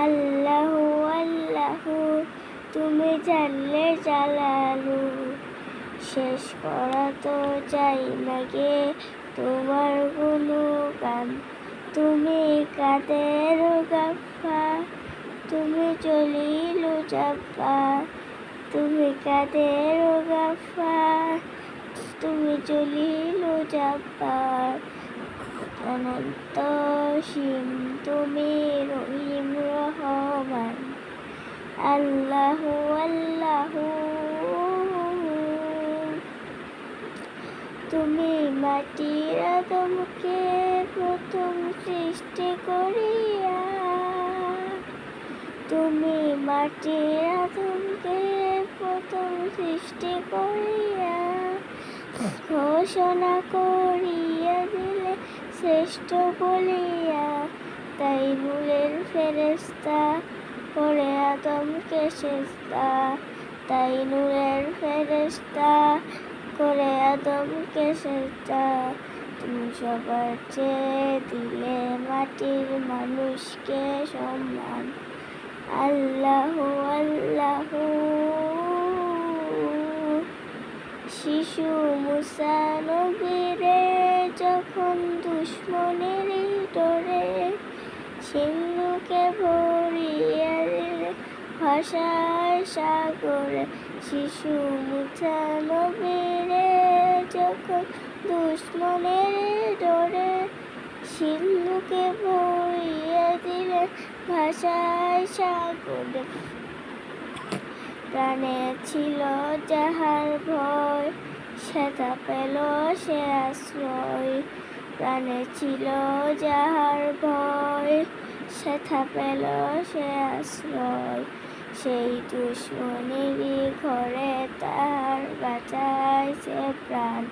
আল্লাহু আল্লাহু তুমি জানলে জালালু, শেষ করা তো চাই না গে তোমার গুণগান। তুমি কাদের গাফফার, তুমি জলিল জব্বার। তুমি কাদের গাফফার, তুমি জলিল জব্বার। অনন্ত সীম তুমি রহিম রহমান। আল্লাহু আল্লাহু তুমি মাটির আদমকে প্রথম সৃষ্টি করিয়া, তুমি মাটির আদমকে প্রথম সৃষ্টি করিয়া ঘোষণা করিয়া দিলে শ্রেষ্ঠ বলিয়া। তাই নূরের ফেরেশতা করে আদমকে সেজদা, তাই নূরের ফেরেশতা করে আদমকে সেজদা। তুমি সবার চেয়ে দিলে মাটির মানুষকে সম্মান। আল্লাহু আল্লাহু শিশু মুসা নবীরে যখন দুশ্মনের ডরে সিন্ধুকে ভরিয়া দিলে ভাষায় সাগরে। শিশু মুসা নবীরে যখন দুশ্মনের ডরে সিন্ধুকে ভরিয়া দিলে ভাষায় সাগরে। প্রাণে ছিল যাহার ভয়, সেথা পেল সে আশ্রয়। প্রাণে ছিল যাহার ভয়, সেথা পেল সে আশ্রয়। সেই দুশ্মনেরই ঘরে তার বাঁচাইছে প্রাণ।